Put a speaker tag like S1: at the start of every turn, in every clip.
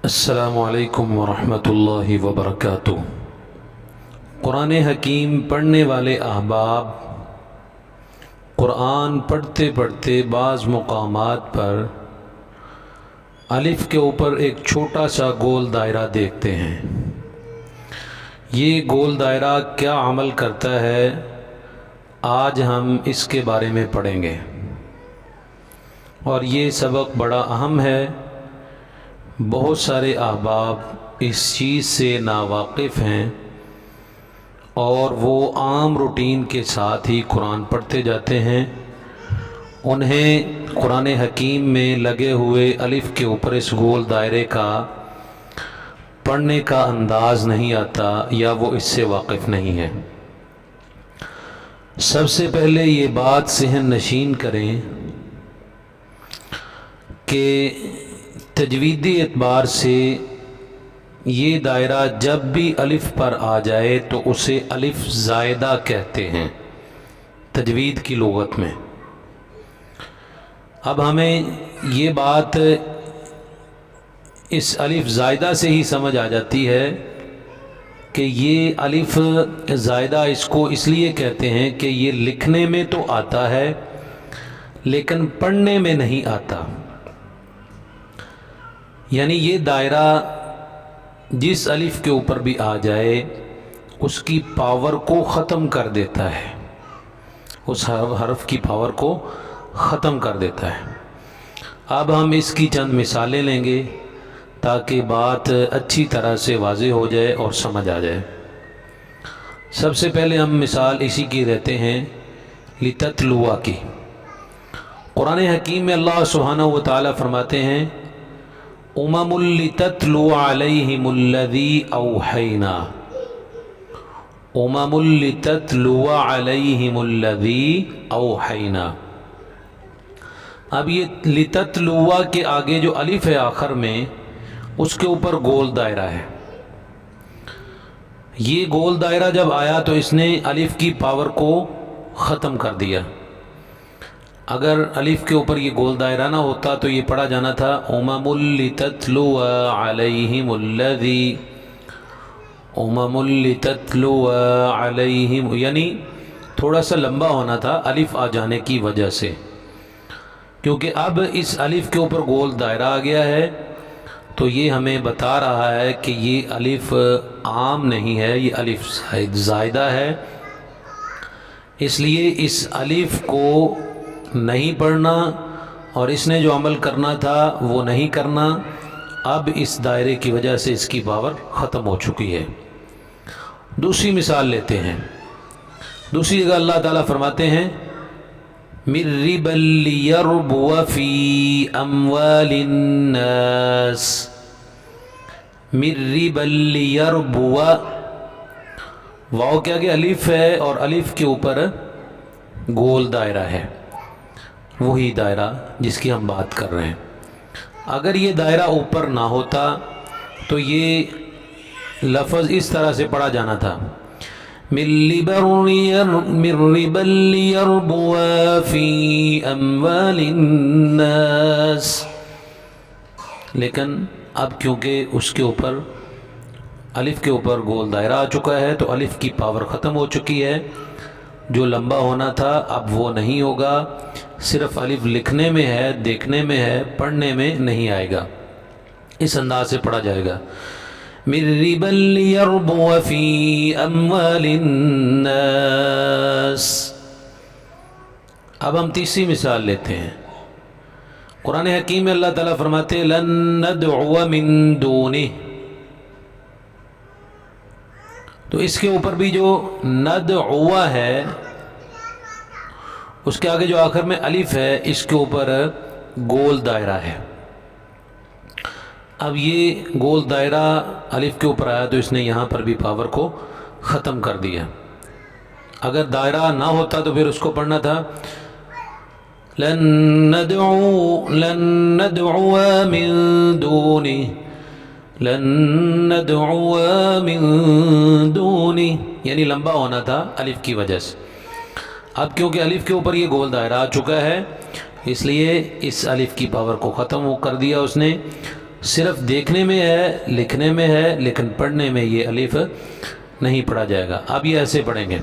S1: السلام علیکم ورحمۃ اللہ وبرکاتہ۔ قرآن حکیم پڑھنے والے احباب قرآن پڑھتے پڑھتے بعض مقامات پر الف کے اوپر ایک چھوٹا سا گول دائرہ دیکھتے ہیں۔ یہ گول دائرہ کیا عمل کرتا ہے، آج ہم اس کے بارے میں پڑھیں گے، اور یہ سبق بڑا اہم ہے۔ بہت سارے احباب اس چیز سے ناواقف ہیں اور وہ عام روٹین کے ساتھ ہی قرآن پڑھتے جاتے ہیں، انہیں قرآن حکیم میں لگے ہوئے الف کے اوپر اس گول دائرے کا پڑھنے کا انداز نہیں آتا یا وہ اس سے واقف نہیں ہے۔ سب سے پہلے یہ بات ذہن نشین کریں کہ تجویدی اعتبار سے یہ دائرہ جب بھی الف پر آ جائے تو اسے الف زائدہ کہتے ہیں تجوید کی لغت میں۔ اب ہمیں یہ بات اس الف زائدہ سے ہی سمجھ آ جاتی ہے کہ یہ الف زائدہ اس کو اس لیے کہتے ہیں کہ یہ لکھنے میں تو آتا ہے لیکن پڑھنے میں نہیں آتا، یعنی یہ دائرہ جس الف کے اوپر بھی آ جائے اس کی پاور کو ختم کر دیتا ہے، اس حرف کی پاور کو ختم کر دیتا ہے۔ اب ہم اس کی چند مثالیں لیں گے تاکہ بات اچھی طرح سے واضح ہو جائے اور سمجھ آ جائے۔ سب سے پہلے ہم مثال اسی کی لیتے ہیں لتتلوا کی۔ قرآن حکیم میں اللہ سبحانہ و تعالیٰ فرماتے ہیں امم لتتلو علیہم الذی اوحینا، امم لتتلو علیہم الذی اوحینا۔ اب یہ لتتلوا کے آگے جو الف ہے آخر میں، اس کے اوپر گول دائرہ ہے۔ یہ گول دائرہ جب آیا تو اس نے الف کی پاور کو ختم کر دیا۔ اگر الف کے اوپر یہ گول دائرہ نہ ہوتا تو یہ پڑھا جانا تھا امم لتتلو علیہم الذی، امم لتتلو علیہم، یعنی تھوڑا سا لمبا ہونا تھا الف آ جانے کی وجہ سے، کیونکہ اب اس الف کے اوپر گول دائرہ آ گیا ہے تو یہ ہمیں بتا رہا ہے کہ یہ الف عام نہیں ہے، یہ الف زائدہ ہے، اس لیے اس الف کو نہیں پڑھنا اور اس نے جو عمل کرنا تھا وہ نہیں کرنا۔ اب اس دائرے کی وجہ سے اس کی پاور ختم ہو چکی ہے۔ دوسری مثال لیتے ہیں، دوسری جگہ اللہ تعالیٰ فرماتے ہیں مِن رِبًا لِيَرْبُوَ فِي أَمْوَالِ النَّاسِ، مِن رِبًا لِيَرْبُوَ، واو کیا کہ الف ہے اور الف کے اوپر گول دائرہ ہے، وہی دائرہ جس کی ہم بات کر رہے ہیں۔ اگر یہ دائرہ اوپر نہ ہوتا تو یہ لفظ اس طرح سے پڑھا جانا تھا مِن رِبًا لِيَرْبُوَ فِي أَمْوَالِ النَّاسِ، لیکن اب کیونکہ اس کے اوپر الف کے اوپر گول دائرہ آ چکا ہے تو الف کی پاور ختم ہو چکی ہے، جو لمبا ہونا تھا اب وہ نہیں ہوگا، صرف الف لکھنے میں ہے، دیکھنے میں ہے، پڑھنے میں نہیں آئے گا، اس انداز سے پڑھا جائے گا مِن رِبًا لِيَرْبُوَ فِي أَمْوَالِ النَّاسِ۔ اب ہم تیسری مثال لیتے ہیں۔ قرآن حکیم میں اللہ تعالیٰ فرماتے لَن نَّدْعُوَ مِن دُونِهِ، تو اس کے اوپر بھی جو ندعو ہے اس کے آگے جو آخر میں الف ہے اس کے اوپر گول دائرہ ہے۔ اب یہ گول دائرہ الف کے اوپر آیا تو اس نے یہاں پر بھی پاور کو ختم کر دیا۔ اگر دائرہ نہ ہوتا تو پھر اس کو پڑھنا تھا لن ندعو من دونی، لن ندعو من دونی، یعنی لمبا ہونا تھا الف کی وجہ سے۔ اب کیونکہ الف کے اوپر یہ گول دائرہ آ چکا ہے اس لیے اس الف کی پاور کو ختم کر دیا اس نے، صرف دیکھنے میں ہے، لکھنے میں ہے، لیکن پڑھنے میں یہ الف نہیں پڑھا جائے گا۔ اب یہ ایسے پڑھیں گے،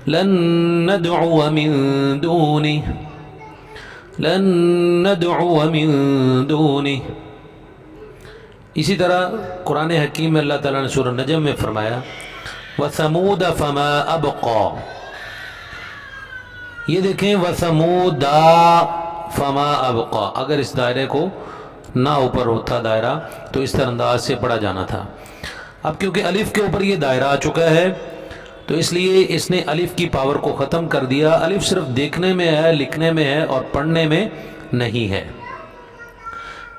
S1: لن ندعو من دونی، لن ندعو من دونی۔ اسی طرح قرآن حکیم میں اللہ تعالیٰ نے سورہ نجم میں فرمایا وَثَمُودَ فَمَا أَبْقَى۔ یہ دیکھیں وَثَمُودَ فَمَا أَبْقَى، اگر اس دائرے کو نہ اوپر ہوتا دائرہ تو اس طرح انداز سے پڑھا جانا تھا۔ اب کیونکہ الف کے اوپر یہ دائرہ آ چکا ہے تو اس لیے اس نے الف کی پاور کو ختم کر دیا۔ الف صرف دیکھنے میں ہے، لکھنے میں ہے اور پڑھنے میں نہیں ہے،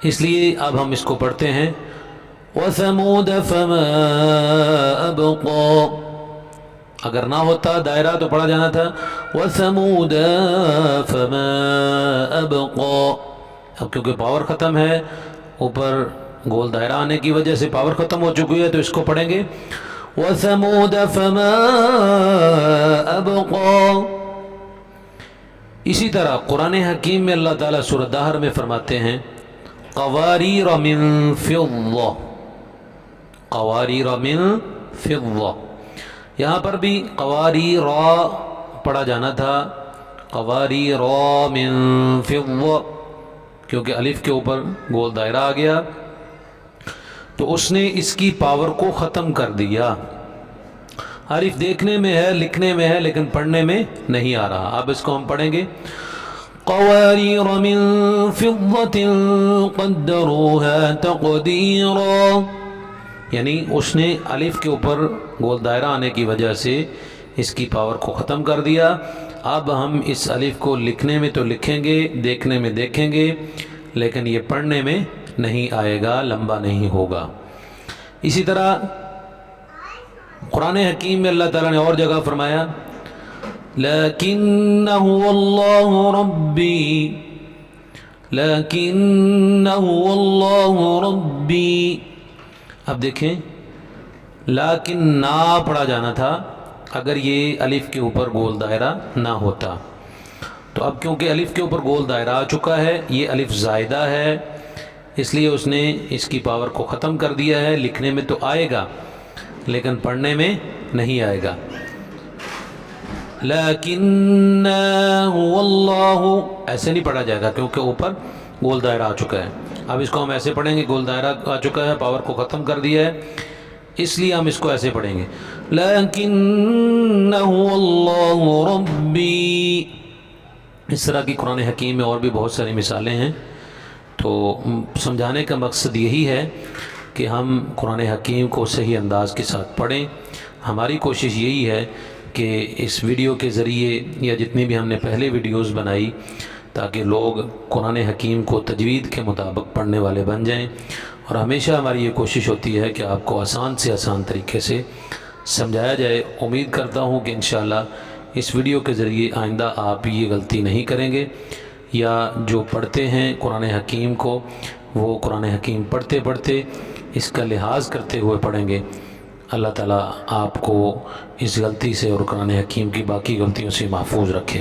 S1: اس لیے اب ہم اس کو پڑھتے ہیں وَثَمُودَ فَمَا أَبْقَى۔ اگر نہ ہوتا دائرہ تو پڑھا جانا تھا وَثَمُودَ فَمَا أَبْقَى۔ اب کیونکہ پاور ختم ہے، اوپر گول دائرہ آنے کی وجہ سے پاور ختم ہو چکی ہے، تو اس کو پڑھیں گے وَثَمُودَ فَمَا أَبْقَى۔ اسی طرح قرآن حکیم میں اللہ تعالیٰ سورہ دہر میں فرماتے ہیں قواریر من فضہ، قواریر من فضہ۔ یہاں پر بھی قواریر پڑھا جانا تھا قواریر من فضہ، کیونکہ الف کے اوپر گول دائرہ آ گیا تو اس نے اس کی پاور کو ختم کر دیا۔ الف دیکھنے میں ہے، لکھنے میں ہے، لیکن پڑھنے میں نہیں آ رہا۔ اب اس کو ہم پڑھیں گے قواریر من فضة قدروها تقدیرا، یعنی اس نے الف کے اوپر گول دائرہ آنے کی وجہ سے اس کی پاور کو ختم کر دیا۔ اب ہم اس الف کو لکھنے میں تو لکھیں گے، دیکھنے میں دیکھیں گے، لیکن یہ پڑھنے میں نہیں آئے گا، لمبا نہیں ہوگا۔ اسی طرح قرآن حکیم میں اللہ تعالیٰ نے اور جگہ فرمایا لَكِنَّ هُوَ اللَّهُ رَبِّي، لَكِنَّ هُوَ اللَّهُ رَبِّي۔ اب دیکھیں لیکن نہ پڑھا جانا تھا اگر یہ الف کے اوپر گول دائرہ نہ ہوتا، تو اب کیونکہ الف کے اوپر گول دائرہ آ چکا ہے، یہ الف زائدہ ہے، اس لیے اس نے اس کی پاور کو ختم کر دیا ہے۔ لکھنے میں تو آئے گا لیکن پڑھنے میں نہیں آئے گا۔ لیکن هو اللہ، ایسے نہیں پڑھا جائے گا کیونکہ اوپر گول دائرہ آ چکا ہے۔ اب اس کو ہم ایسے پڑھیں گے، گول دائرہ آ چکا ہے، پاور کو ختم کر دیا ہے، اس لیے ہم اس کو ایسے پڑھیں گے لیکن هو اللہ ربی۔ اس طرح کی قرآن حکیم میں اور بھی بہت ساری مثالیں ہیں۔ تو سمجھانے کا مقصد یہی ہے کہ ہم قرآن حکیم کو صحیح انداز کے ساتھ پڑھیں۔ ہماری کوشش یہی ہے کہ اس ویڈیو کے ذریعے یا جتنی بھی ہم نے پہلے ویڈیوز بنائی تاکہ لوگ قرآن حکیم کو تجوید کے مطابق پڑھنے والے بن جائیں، اور ہمیشہ ہماری یہ کوشش ہوتی ہے کہ آپ کو آسان سے آسان طریقے سے سمجھایا جائے۔ امید کرتا ہوں کہ انشاءاللہ اس ویڈیو کے ذریعے آئندہ آپ یہ غلطی نہیں کریں گے، یا جو پڑھتے ہیں قرآن حکیم کو وہ قرآن حکیم پڑھتے پڑھتے اس کا لحاظ کرتے ہوئے پڑھیں گے۔ اللہ تعالیٰ آپ کو اس غلطی سے اور قرآن حکیم کی باقی غلطیوں سے محفوظ رکھے۔